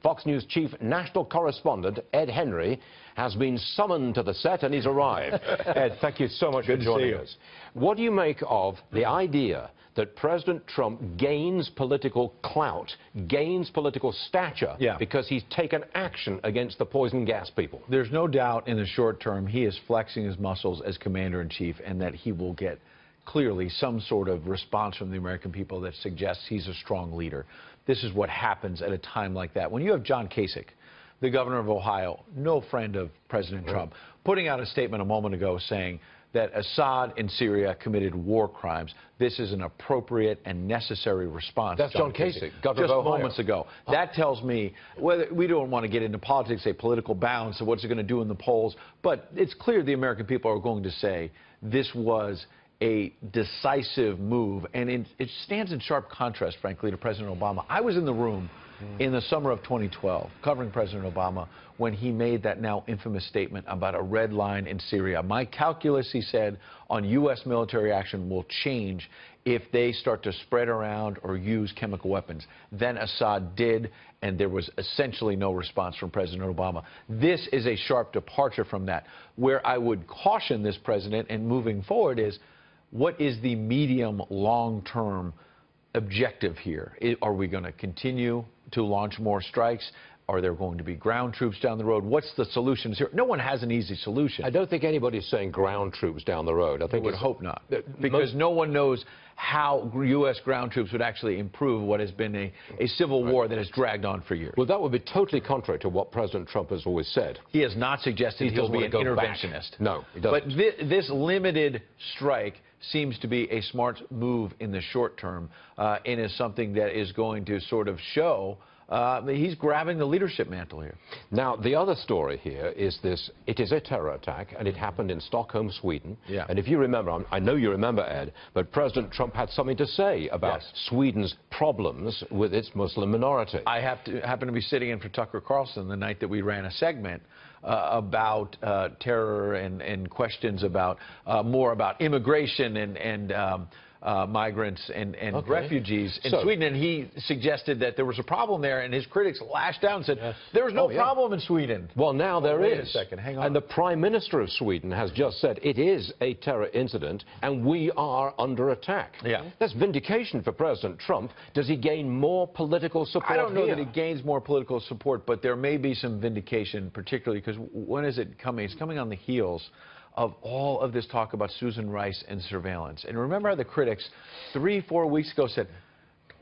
Fox News chief national correspondent Ed Henry has been summoned to the set and he's arrived. Ed, thank you so much for joining us. What do you make of the idea that President Trump gains political clout, gains political stature because he's taken action against the poison gas people? There's no doubt in the short term he is flexing his muscles as commander-in-chief and that he will get clearly some sort of response from the American people that suggests he's a strong leader. This is what happens at a time like that. When you have John Kasich, the governor of Ohio, no friend of President Trump, putting out a statement a moment ago saying that Assad in Syria committed war crimes. This is an appropriate and necessary response. That's John Kasich, governor just of Ohio. Moments ago. That tells me, whether we don't want to get into politics, say political balance, of what's it going to do in the polls, but it's clear the American people are going to say this was a decisive move, and it stands in sharp contrast, frankly, to President Obama. I was in the room in the summer of 2012, covering President Obama, when he made that now infamous statement about a red line in Syria. My calculus, he said, on U.S. military action will change if they start to spread around or use chemical weapons. Then Assad did, and there was essentially no response from President Obama. This is a sharp departure from that. Where I would caution this president and moving forward is, what is the medium, long-term objective here? Are we going to continue to launch more strikes? Are there going to be ground troops down the road? What's the solutions here? No one has an easy solution. I don't think anybody's saying ground troops down the road. I would hope not, because no one knows how U.S. ground troops would actually improve what has been a civil war that has dragged on for years. Well, that would be totally contrary to what President Trump has always said. He has not suggested he'll be an interventionist. Back. No, he doesn't. But this limited strike seems to be a smart move in the short term, and is something that is going to sort of show he's grabbing the leadership mantle here. Now, the other story here is this. It is a terror attack, and it happened in Stockholm, Sweden. Yeah. And if you remember, I know you remember, Ed, but President Trump had something to say about Sweden's problems with its Muslim minority. I happened to be sitting in for Tucker Carlson the night that we ran a segment about terror and questions about more about immigration and migrants and refugees in Sweden, and he suggested that there was a problem there, and his critics lashed out and said there was no problem in Sweden. Well, now there is. Wait a second, hang on. And the Prime Minister of Sweden has just said it is a terror incident and we are under attack. Yeah. That's vindication for President Trump. Does he gain more political support? I don't know that he gains more political support, but there may be some vindication, particularly because when is it coming? It's coming on the heels of all of this talk about Susan Rice and surveillance. And remember how the critics 3-4 weeks ago said,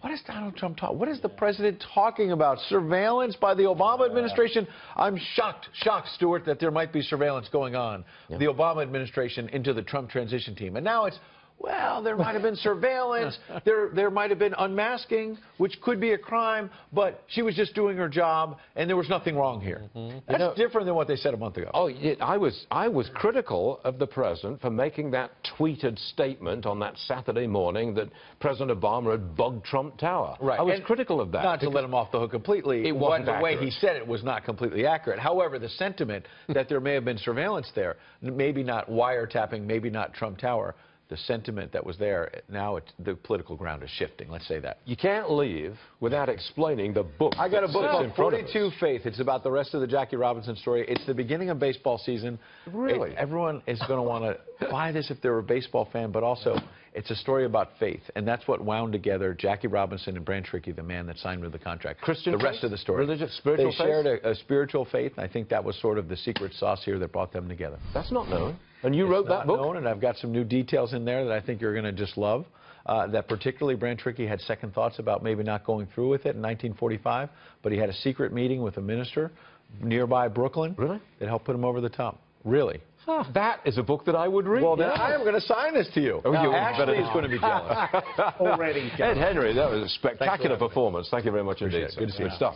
what is Donald Trump talking? What is the president talking about? Surveillance by the Obama administration? I'm shocked, Stuart, that there might be surveillance going on. The Obama administration into the Trump transition team. And now it's, well, there might have been surveillance, there might have been unmasking, which could be a crime, but she was just doing her job, and there was nothing wrong here. That's different than what they said a month ago. Oh, I was critical of the president for making that tweeted statement on that Saturday morning that President Obama had bugged Trump Tower. Right. I was critical of that. Not to let him off the hook completely. It wasn't the way he said it was not completely accurate. However, the sentiment that there may have been surveillance there, maybe not wiretapping, maybe not Trump Tower, the sentiment that was there, now the political ground is shifting. Let's say that. You can't leave without explaining the book. I got a book called 42 Faith. It's about the rest of the Jackie Robinson story. It's the beginning of baseball season. Really? Everyone is going to want to buy this if they're a baseball fan, but also it's a story about faith, and that's what wound together Jackie Robinson and Branch Rickey, the man that signed with the contract. Christian the faith? Rest of the story. Religious, spiritual faith? They shared a spiritual faith, and I think that was sort of the secret sauce here that brought them together. That's not known. And you wrote that book? Known, and I've got some new details in there that I think you're going to just love. That particularly Branch Rickey had second thoughts about maybe not going through with it in 1945, but he had a secret meeting with a minister nearby Brooklyn that helped put him over the top. Really. Huh. That is a book that I would read. Well, then I am going to sign this to you. Oh, now, Ashley is going to be jealous. Already jealous. Ed Henry, that was a spectacular performance. Thank you very much indeed. Good to see you. Good stuff.